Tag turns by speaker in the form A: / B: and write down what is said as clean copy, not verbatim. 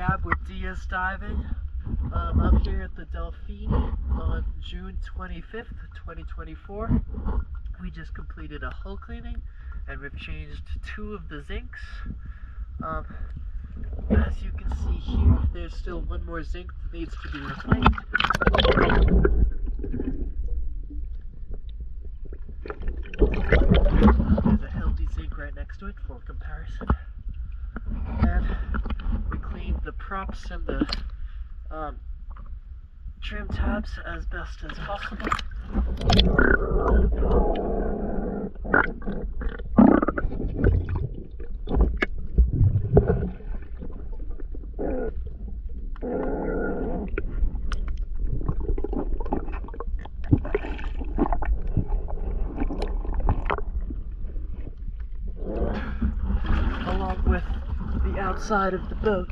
A: cab with Diaz Diving. I'm here at the Delfini on June 25th, 2024. We just completed a hull cleaning and we've changed 2 of the zincs. As you can see here, there's still 1 more zinc that needs to be replaced. There's a healthy zinc right next to it for comparison. And we cleaned the props and the trim tabs as best as possible. Along with the outside of the boat.